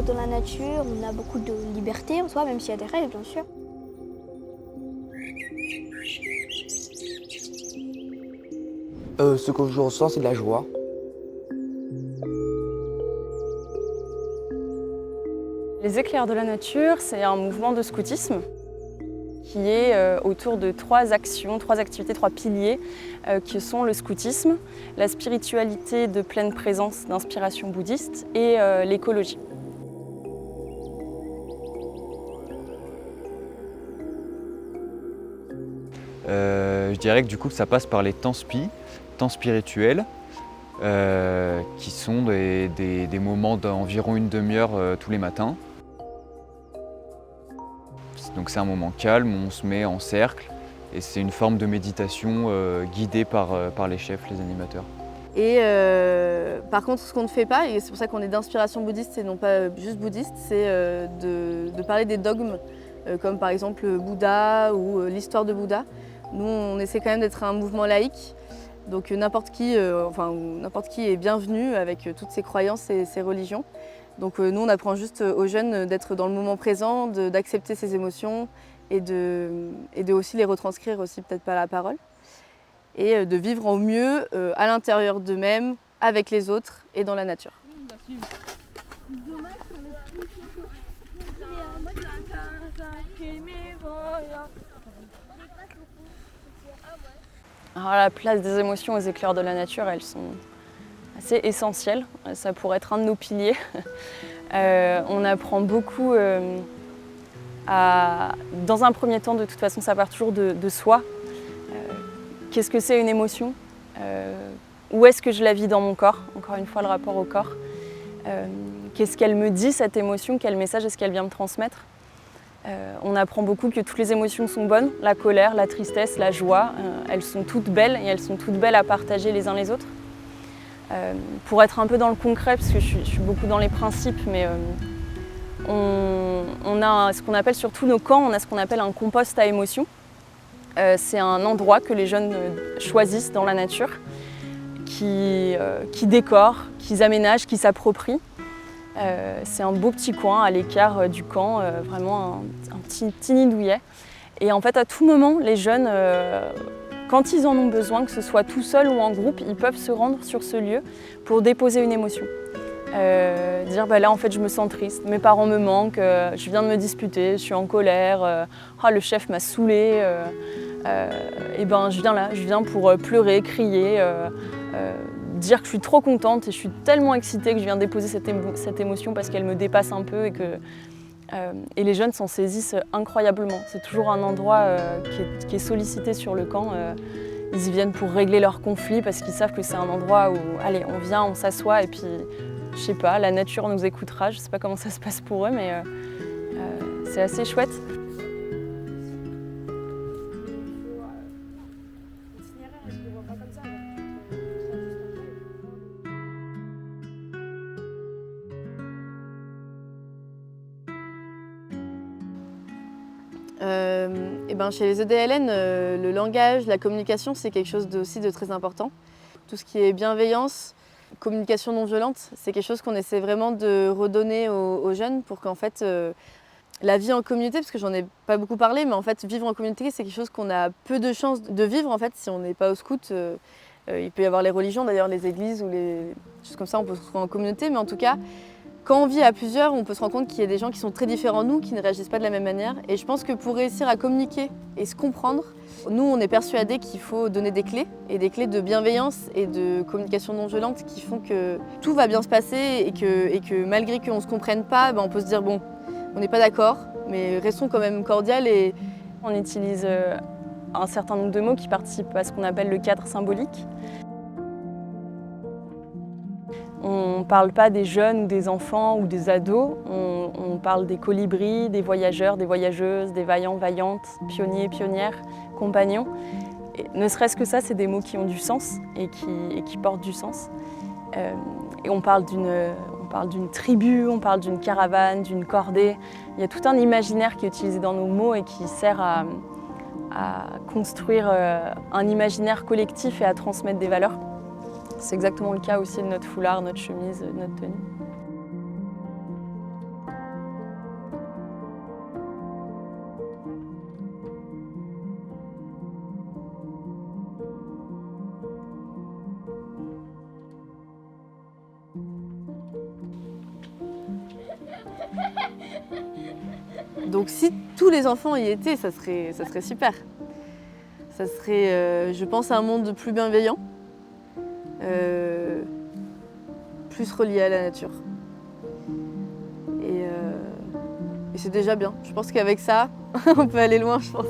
dans la nature, on a beaucoup de liberté en soi, même s'il y a des règles, bien sûr. Ce que je ressens, c'est de la joie. Les éclairs de la nature, c'est un mouvement de scoutisme qui est autour de trois actions, trois activités, trois piliers qui sont le scoutisme, la spiritualité de pleine présence d'inspiration bouddhiste et l'écologie. Je dirais que du coup ça passe par les temps spirituels, qui sont des moments d'environ une demi-heure tous les matins. Donc c'est un moment calme où on se met en cercle et c'est une forme de méditation guidée par les chefs, les animateurs. Et par contre, ce qu'on ne fait pas, et c'est pour ça qu'on est d'inspiration bouddhiste et non pas juste bouddhiste, c'est de parler des dogmes, comme par exemple Bouddha ou l'histoire de Bouddha. Nous, on essaie quand même d'être un mouvement laïque, donc n'importe qui est bienvenu avec toutes ses croyances et ses religions. Donc nous, on apprend juste aux jeunes d'être dans le moment présent, d'accepter ses émotions et de aussi les retranscrire aussi, peut-être par la parole. Et de vivre au mieux à l'intérieur d'eux-mêmes, avec les autres et dans la nature. Alors, la place des émotions aux éclairs de la nature, elles sont assez essentielles. Ça pourrait être un de nos piliers. On apprend beaucoup dans un premier temps, de toute façon, ça part toujours de soi. Qu'est-ce que c'est une émotion? Où est-ce que je la vis dans mon corps? Encore une fois, le rapport au corps. Qu'est-ce qu'elle me dit, cette émotion? Quel message est-ce qu'elle vient me transmettre? On apprend beaucoup que toutes les émotions sont bonnes. La colère, la tristesse, la joie, elles sont toutes belles et elles sont toutes belles à partager les uns les autres. Pour être un peu dans le concret, parce que je suis beaucoup dans les principes, mais on a ce qu'on appelle sur tous nos camps, on a ce qu'on appelle un compost à émotions. C'est un endroit que les jeunes choisissent dans la nature, qui décorent, qu'ils aménagent, qui s'approprient. C'est un beau petit coin à l'écart du camp, vraiment un petit nid douillet. Et en fait, à tout moment, les jeunes, quand ils en ont besoin, que ce soit tout seul ou en groupe, ils peuvent se rendre sur ce lieu pour déposer une émotion. Dire bah là en fait je me sens triste, mes parents me manquent, je viens de me disputer, je suis en colère, le chef m'a saoulée, et ben je viens là, je viens pour pleurer, crier, dire que je suis trop contente et je suis tellement excitée que je viens déposer cette émotion parce qu'elle me dépasse un peu et les jeunes s'en saisissent incroyablement. C'est toujours un endroit qui est sollicité sur le camp. Ils y viennent pour régler leurs conflits parce qu'ils savent que c'est un endroit où allez, on vient, on s'assoit et puis je sais pas, la nature nous écoutera. Je sais pas comment ça se passe pour eux, mais c'est assez chouette. Chez les EDLN, le langage, la communication, c'est quelque chose aussi de très important. Tout ce qui est bienveillance, communication non violente, c'est quelque chose qu'on essaie vraiment de redonner aux jeunes pour qu'en fait, la vie en communauté, parce que j'en ai pas beaucoup parlé, mais en fait, vivre en communauté, c'est quelque chose qu'on a peu de chances de vivre en fait si on n'est pas au scout. Il peut y avoir les religions, d'ailleurs les églises ou les choses comme ça, on peut se retrouver en communauté, mais en tout cas, quand on vit à plusieurs, on peut se rendre compte qu'il y a des gens qui sont très différents de nous, qui ne réagissent pas de la même manière. Et je pense que pour réussir à communiquer et se comprendre, nous, on est persuadés qu'il faut donner des clés, et des clés de bienveillance et de communication non violente qui font que tout va bien se passer et que malgré qu'on ne se comprenne pas, on peut se dire bon, on n'est pas d'accord, mais restons quand même cordiales. Et on utilise un certain nombre de mots qui participent à ce qu'on appelle le cadre symbolique. On ne parle pas des jeunes ou des enfants ou des ados, on parle des colibris, des voyageurs, des voyageuses, des vaillants, vaillantes, pionniers, pionnières, compagnons. Et ne serait-ce que ça, c'est des mots qui ont du sens et qui portent du sens. Et on parle d'une tribu, on parle d'une caravane, d'une cordée. Il y a tout un imaginaire qui est utilisé dans nos mots et qui sert à construire un imaginaire collectif et à transmettre des valeurs. C'est exactement le cas aussi de notre foulard, notre chemise, notre tenue. Donc si tous les enfants y étaient, ça serait super. Ça serait, je pense, un monde plus bienveillant, plus relié à la nature. Et c'est déjà bien. Je pense qu'avec ça, on peut aller loin, je pense.